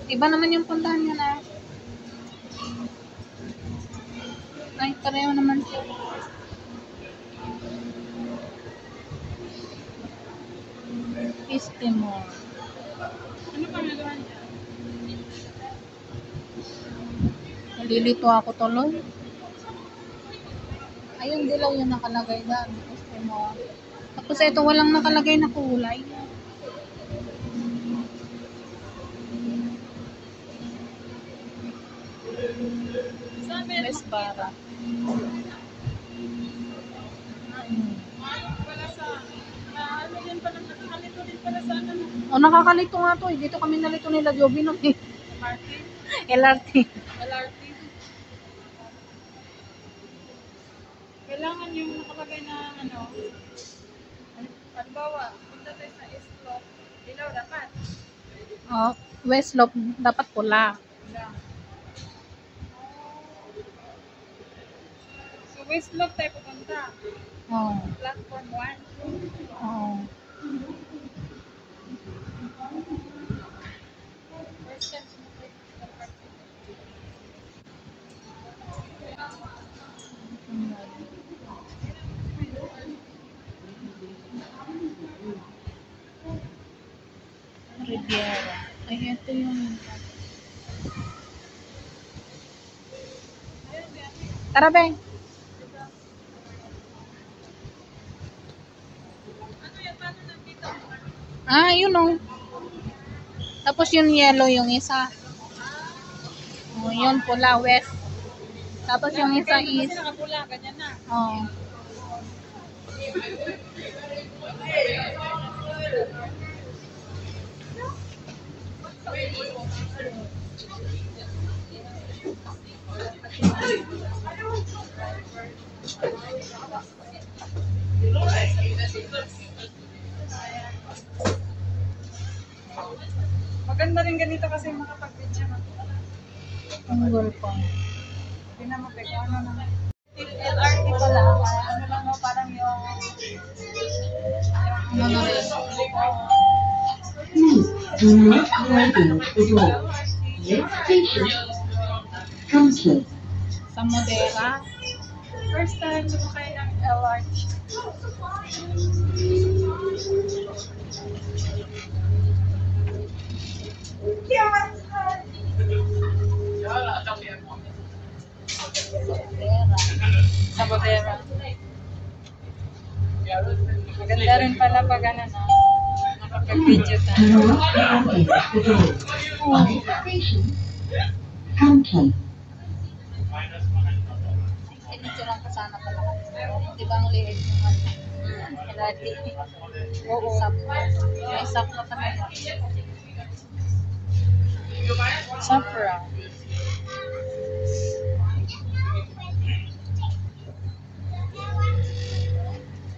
Iba naman yung puntahan niya na. Ay, pareho naman siya. East Timor. Ano pa nagawa niya? Nalilito ako tuloy. Ayun dilaw yung nakalagay doon. East Timor. Tapos ito walang nakalagay na kulay. West Barra. Wala sa, ano yan pala, nakakalito din pala sa ano. O nakakalito nga to eh. Dito kami nalito nila Joby nun eh. MRT, LRT. LRT. Kailangan yung nakalagay na ano, halimbawa, punta tayo sa East Block, ilaw dapat. Oh, West Slope dapat pula. Wala. So West Block tayo pupunta. Oh. Platform 1. Oh. First time sumakay sa MRT. Riviera. Ay, ito yung... Tara, Beng. Ano yan? Paano nakita mo? Ah, yun o. Tapos yung yellow yung isa. Oh, yun pula, west. Tapos yung isa Kasi is... nakapula, ganyan na. Oh. Maganda rin ganito kasi makapag-video na. Unggol pa. Hindi na mapeko. Ano naman? LRT pala. Ano lang mo, parang yung... Ano na rin? Do not open the door. Next station, Comfort. Sa Modera. First time sumakay ng LRT. Sa Bodera. Maganda rin pala pag ano na. Nakapag-video Do tayo. not open the door. Next station, Comfort. Pinicturean ko sana pala. Di ba ang liit yung ano? LRT. Oo. May sap na talaga. Safra.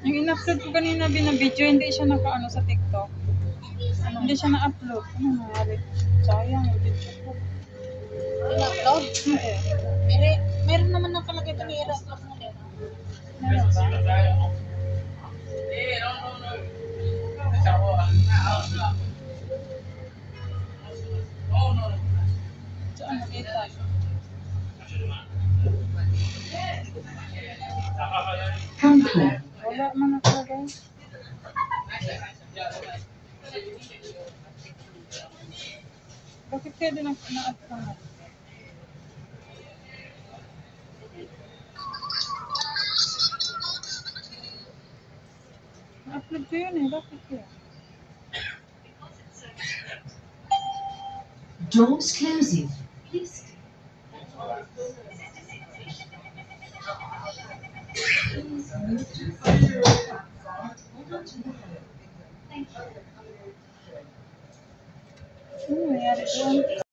Yung in-upload ko kanina binabidyo, hindi siya naka-ano sa TikTok. Hindi siya na-upload. Ano nangyari? Sayang, yung video ko. In-upload? Hindi. Meron naman nakalagay ito ni i-upload mo din. Meron ba? Saan nakita? Comfort. Wala man nakalagay. Bakit kaya din na-add ko na? Na-upload ko yun eh. Bakit kaya? Doors closing. Please. Ano nangyari doon?